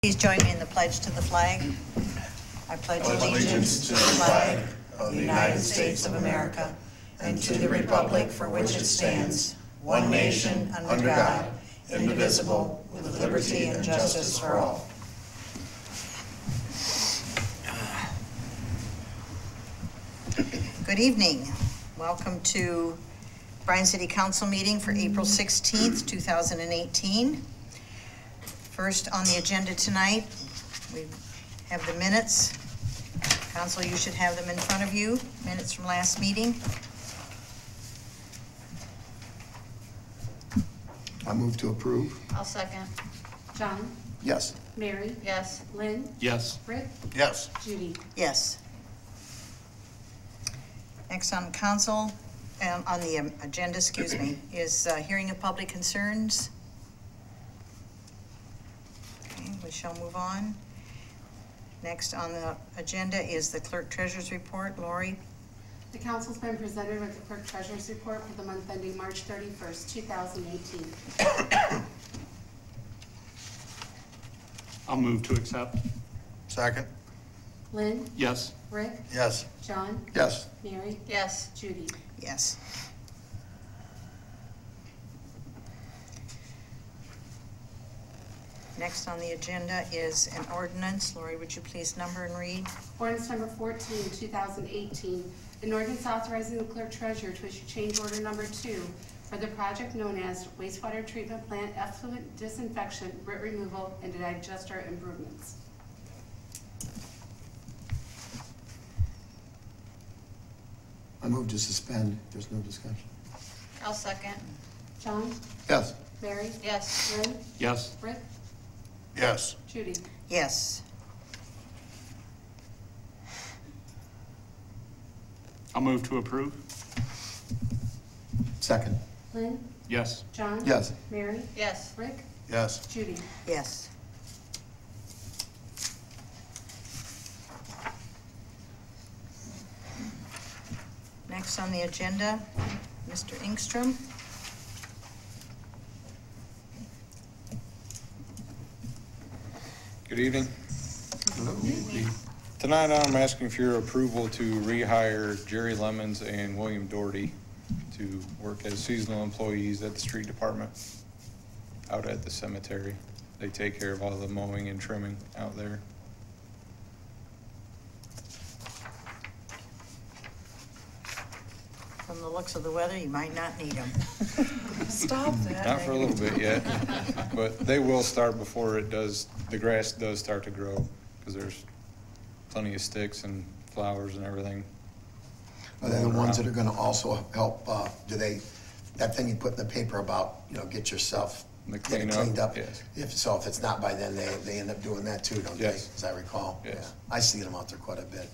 Please join me in the pledge to the flag. I pledge allegiance to the flag of the United States of America and to the republic for which it stands, one nation, under God, indivisible, with liberty and justice for all. Good evening. Welcome to Bryan City Council meeting for April 16th, 2018. First on the agenda tonight, we have the minutes. Council, you should have them in front of you. Minutes from last meeting. I move to approve. I'll second. John? Yes. Mary? Yes. Lynn? Yes. Rick? Yes. Judy? Yes. Next on council, on the agenda, excuse me, is hearing of public concerns. Okay, we shall move on. Next on the agenda is the clerk treasurer's report. Lori? The council's been presented with the clerk treasurer's report for the month ending March 31st, 2018. I'll move to accept. Second. Lynn? Yes. Rick? Yes. John? Yes. Mary? Yes. Judy? Yes. Next on the agenda is an ordinance. Lori, would you please number and read? Ordinance number 14, 2018. An ordinance authorizing the clerk treasurer to issue change order number 2 for the project known as wastewater treatment plant effluent disinfection, grit removal, and digester improvements. I move to suspend. There's no discussion. I'll second. John? Yes. Mary? Yes. Lynn? Yes. Rick? Yes. Judy? Yes. I'll move to approve. Second. Lynn? Yes. John? Yes. Mary? Yes. Rick? Yes. Judy? Yes. Next on the agenda, Mr. Engstrom. Good evening. Hello. Tonight I'm asking for your approval to rehire Jerry Lemons and William Doherty to work as seasonal employees at the street department out at the cemetery. They take care of all the mowing and trimming out there. From the looks of the weather, you might not need them. Stop that. Not for a little bit yet, but they will start before the grass does start to grow, because there's plenty of sticks and flowers and everything. Are they the ones that are gonna also help, that thing you put in the paper about, get yourself, get it cleaned up? Yes. If it's not by then, they end up doing that too, don't they? Yes. As I recall. Yes. Yeah. I see them out there quite a bit.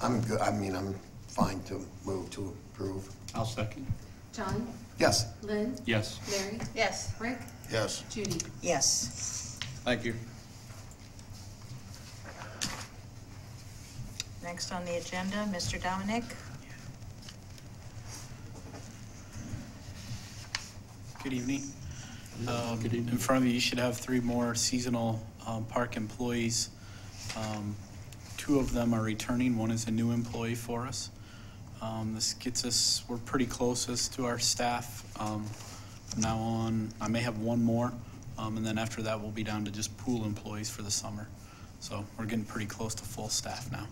I'm good, I'm fine to move to approve. I'll second. John? Yes. Lynn? Yes. Mary? Yes. Rick? Yes. Judy? Yes. Thank you. Next on the agenda, Mr. Dominic. Good evening. Good evening. In front of you should have 3 more seasonal park employees. 2 of them are returning. 1 is a new employee for us. This gets us, we're pretty closest to our staff. From now on, I may have 1 more, and then after that, we'll be down to just pool employees for the summer. So we're getting pretty close to full staff now.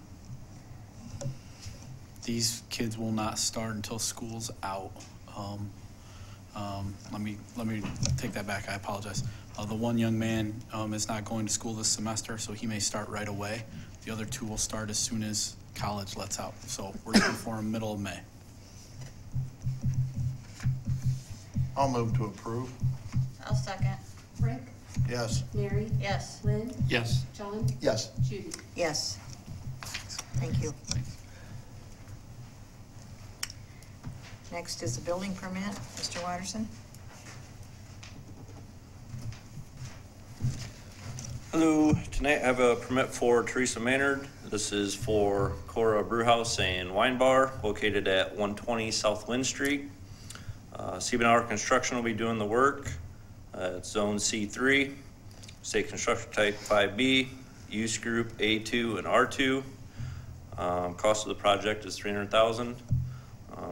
These kids will not start until school's out. Let me take that back. I apologize. The 1 young man is not going to school this semester, so he may start right away. The other 2 will start as soon as college lets out. So we're looking for him middle of May. I'll move to approve. I'll second. Rick? Yes. Mary? Yes. Lynn? Yes. John? Yes. Judy? Yes. Thank you. Next is the building permit. Mr. Watterson. Hello, tonight I have a permit for Teresa Maynard. This is for Cora Brewhouse and Wine Bar located at 120 South Lynn Street. CB&R Construction will be doing the work. It's Zone C3. State construction type 5B, use group A2 and R2. Cost of the project is $300,000.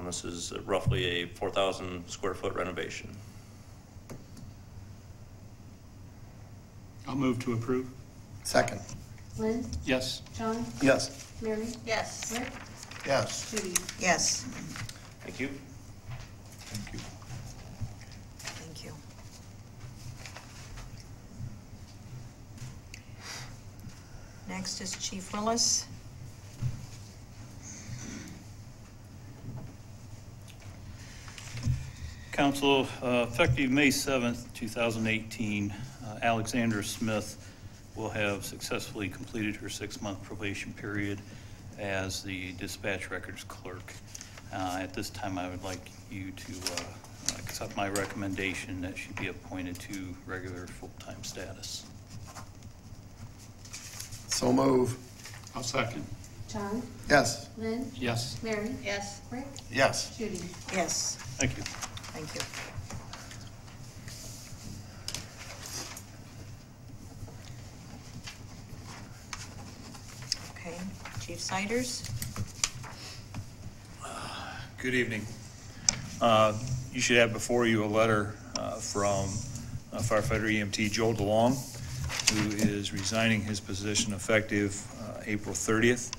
This is roughly a 4,000 square foot renovation. I'll move to approve. Second. Lynn, Yes. John, Yes. Mary, Yes. Rick, Yes. Judy. Yes, Thank you. Thank you. thank you. Next is Chief Willis. Council, effective May 7th, 2018, Alexandra Smith will have successfully completed her 6-month probation period as the dispatch records clerk. At this time, I would like you to accept my recommendation that she be appointed to regular full-time status. So move. I'll second. John, Yes. Lynn, Yes. Mary, Yes. Rick, Yes. Judy. Yes, Thank you. thank you. Okay, Chief Siders? Good evening. You should have before you a letter from firefighter EMT Joel DeLong, who is resigning his position effective April 30th.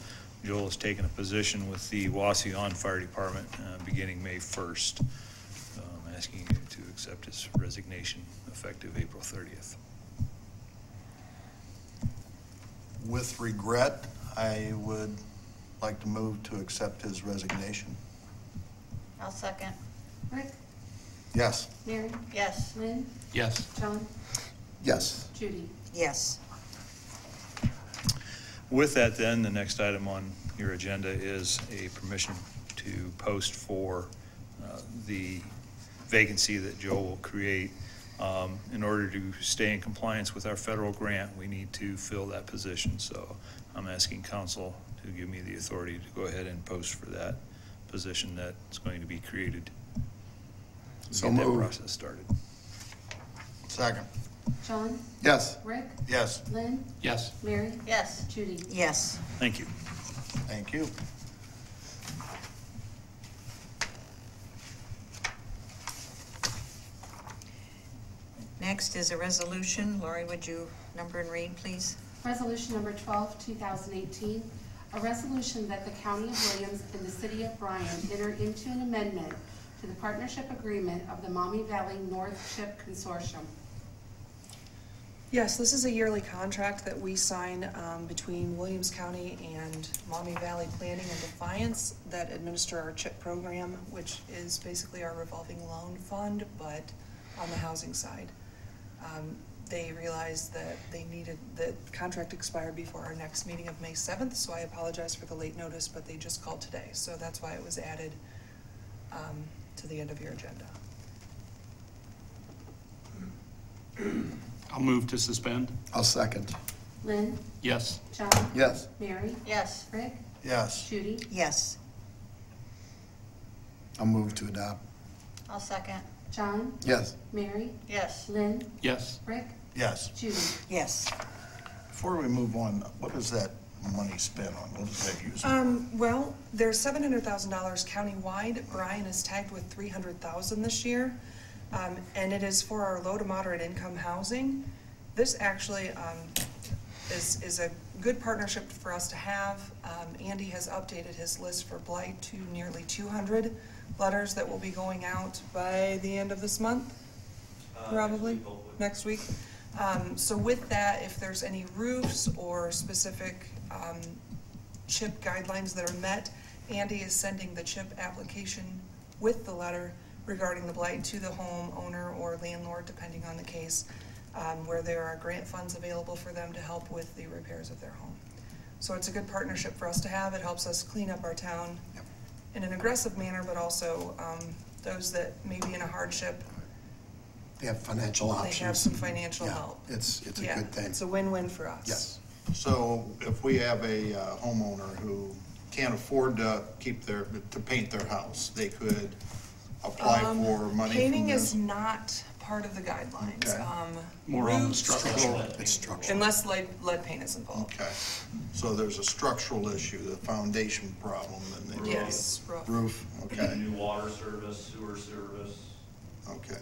Joel has taken a position with the Waseon Fire Department beginning May 1st. So I'm asking you to accept his resignation effective April 30th. With regret, I would like to move to accept his resignation. I'll second. Rick, Yes. Mary, Yes. Lynn, Yes. John, Yes. Judy. Yes, With that then, the next item on your agenda is a permission to post for the vacancy that Joel will create. In order to stay in compliance with our federal grant, we need to fill that position. So I'm asking council to give me the authority to go ahead and post for that position that's going to be created. So Get that moved. process started. Second. John, Yes. Rick, Yes. Lynn, Yes. Mary, Yes. Judy. yes. Thank you. Thank you. Next is a resolution. Lori, would you number and read, please? Resolution number 12, 2018, a resolution that the County of Williams and the City of Bryan enter into an amendment to the partnership agreement of the Maumee Valley North Chip Consortium. Yes, this is a yearly contract that we sign between Williams County and Maumee Valley Planning and Defiance that administer our CHIP program, which is basically our revolving loan fund, but on the housing side. They realized that they needed, the contract expired before our next meeting of May 7th, so I apologize for the late notice, but they just called today. So that's why it was added to the end of your agenda. I'll move to suspend. I'll second. Lynn, Yes. John, Yes. Mary, Yes. Rick, Yes. Judy. Yes, I'll move to adopt. I'll second. John, Yes. Mary, Yes. Lynn, Yes. Rick, Yes. Judy. yes. Before we move on, what does that money spent on? What does that use? Well, there's $700,000 countywide. Bryan is tagged with $300,000 this year. And it is for our low to moderate income housing. This actually is a good partnership for us to have. Andy has updated his list for blight to nearly 200 letters that will be going out by the end of this month, probably, next week. So with that, if there's any roofs or specific CHIP guidelines that are met, Andy is sending the CHIP application with the letter regarding the blight to the homeowner or landlord, depending on the case, where there are grant funds available for them to help with the repairs of their home. So it's a good partnership for us to have. It helps us clean up our town in an aggressive manner, but also those that may be in a hardship, They have financial options. they have some financial Yeah, help. It's a Yeah, good thing. it's a win-win for us. Yes. So if we have a homeowner who can't afford to paint their house, they could apply for money from Painting this? is not part of the guidelines. Okay. More on the roofs, structural. It's structural. unless lead paint is involved. Okay, so there's a structural issue, the foundation problem, and they. Yes, roof. Roof, okay, New water service, sewer service. okay.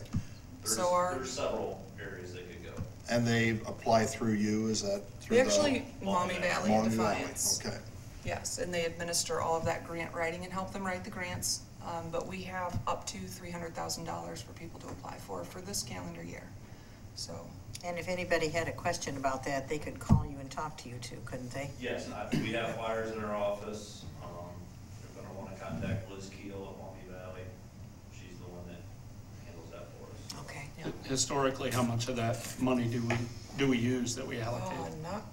There's several areas they could go. And they apply through you, is that through We the? actually, Maumee Valley and Maumee Valley, Defiance. Okay, Yes, and they administer all of that grant writing and help them write the grants. But we have up to $300,000 for people to apply for this calendar year. So, And if anybody had a question about that, they could call you and talk to you too, couldn't they? Yes, we have flyers in our office. They're gonna wanna contact Liz Keel at Maumee Valley. She's the one that handles that for us. Okay. Historically, how much of that money do we use that we allocate? not,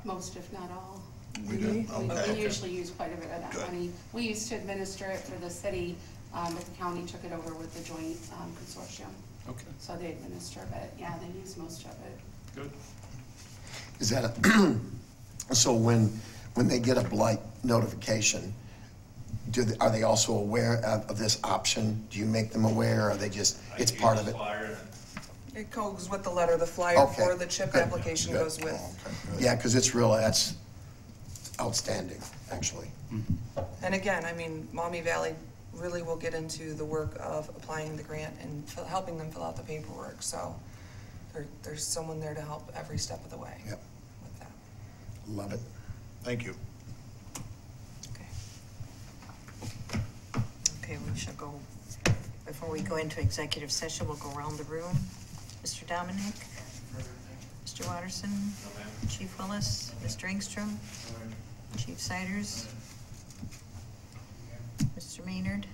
Most if not all. we do, We okay. usually use quite a bit of that Good. money. We used to administer it for the city, but the county took it over with the joint consortium. Okay, So they administer, but yeah, they use most of it. good. Is that so when they get a blight notification, are they also aware of this option? Do you make them aware, or are they just, it's part of it? it goes with the letter, the flyer Okay, for the CHIP good, application good. goes with. Okay, good. Yeah, because it's really, that's outstanding, actually. And again, I mean, Maumee Valley really will get into the work of applying the grant and helping them fill out the paperwork. So there's someone there to help every step of the way. Yep. With that. Love it. Thank you. Okay. Okay, we shall go, before we go into executive session, we'll go around the room. Mr. Dominic? Mr. Watterson? Chief Willis? Mr. Engstrom? Chief Siders? Mr. Maynard?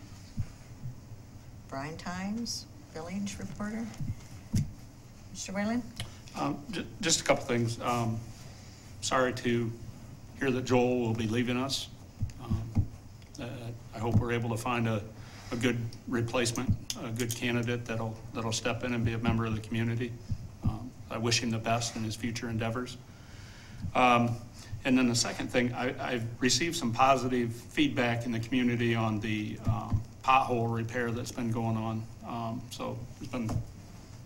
Bryan Times? Village Reporter? Mr. Whalen? Just a couple things. Sorry to hear that Joel will be leaving us. I hope we're able to find a good replacement, a good candidate that'll step in and be a member of the community. I wish him the best in his future endeavors. And then the second thing, I've received some positive feedback in the community on the pothole repair that's been going on. So it's been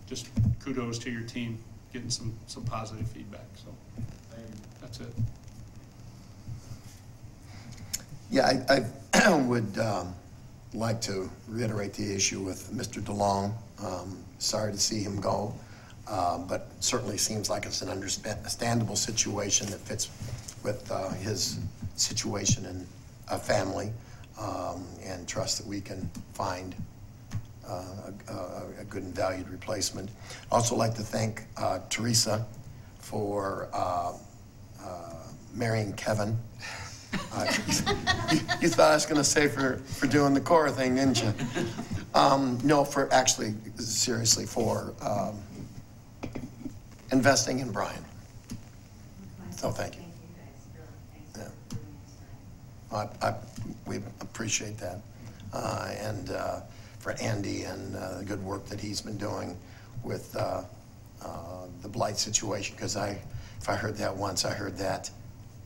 just kudos to your team, getting some positive feedback. So that's it. Yeah, I would like to reiterate the issue with Mr. DeLong. Sorry to see him go, but certainly seems like it's an understandable situation that fits with his situation and a family, and trust that we can find a good and valued replacement. Also like to thank Teresa for marrying Kevin. You thought I was going to say for doing the core thing, didn't you? No, for actually, seriously, for investing in Bryan. So thank you. Yeah. We appreciate that. And for Andy and the good work that he's been doing with the blight situation, because if I heard that once, I heard that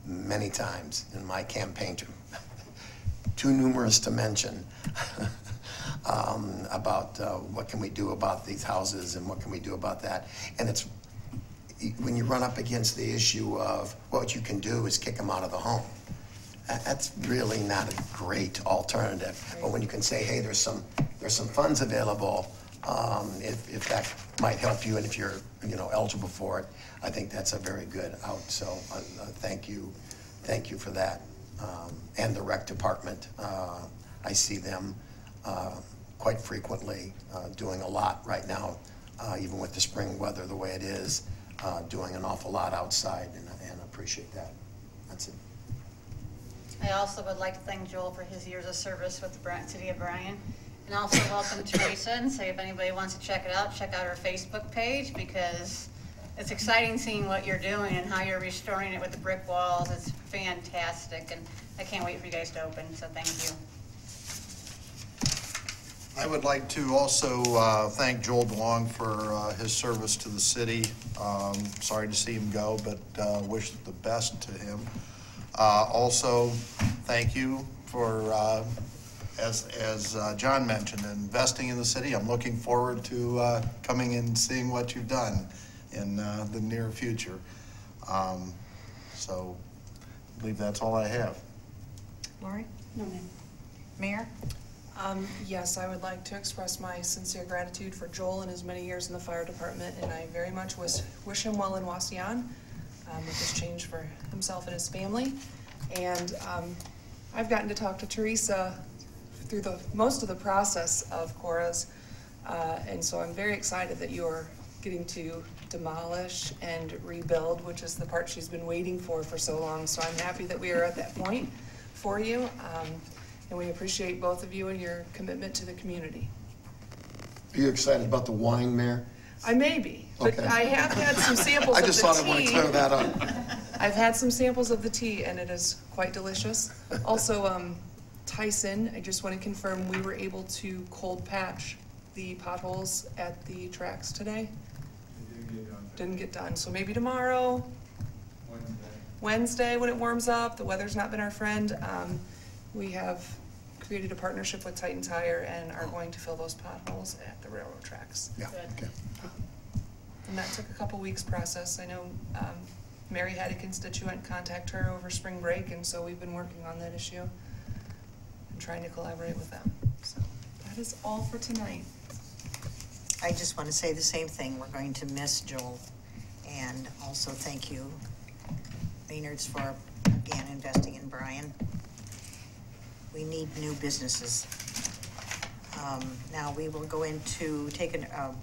many times in my campaign, too numerous to mention, about what can we do about these houses and what can we do about that. And it's, when you run up against the issue of what you can do is kick them out of the home, that's really not a great alternative. But when you can say, hey, there's some funds available, if that might help you and if you're eligible for it, I think that's a very good out. So thank you for that. And the rec department, I see them quite frequently doing a lot right now, even with the spring weather the way it is, doing an awful lot outside, and appreciate that. That's it. I also would like to thank Joel for his years of service with the city of Bryan. And also welcome Teresa, and say if anybody wants to check it out, check out our Facebook page, because it's exciting seeing what you're doing and how you're restoring it with the brick walls. It's fantastic, and I can't wait for you guys to open, so thank you. I would like to also thank Joel DeLong for his service to the city. Sorry to see him go, but wish the best to him. Also, thank you for as John mentioned, investing in the city. I'm looking forward to coming and seeing what you've done in the near future. So I believe that's all I have. Lori? No, ma'am. Mayor? Yes, I would like to express my sincere gratitude for Joel and his many years in the fire department, and I very much wish him well in Waseon with his change for himself and his family. And I've gotten to talk to Teresa through most of the process of Cora's, and so I'm very excited that you're getting to demolish and rebuild, which is the part she's been waiting for so long. So I'm happy that we are at that point for you. And we appreciate both of you and your commitment to the community. Are you excited about the wine, Mayor? I may be, but Okay. I have had some samples of the tea. I just thought I want to clear that up. I've had some samples of the tea, and it is quite delicious. Also, Tyson, I just want to confirm, we were able to cold patch the potholes at the tracks today. Didn't get done, so maybe tomorrow, Wednesday when it warms up. The weather's not been our friend. We have created a partnership with Titan Tire and are going to fill those potholes at the railroad tracks. Yeah, okay. And that took a couple weeks process. I know Mary had a constituent contact her over spring break, and so we've been working on that issue and trying to collaborate with them. So that is all for tonight. I just want to say the same thing. We're going to miss Joel. And also thank you, Maynards, for, again, investing in Bryan. We need new businesses. Now we will go into, take a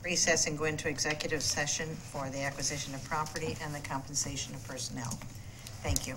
recess and go into executive session for the acquisition of property and the compensation of personnel. Thank you.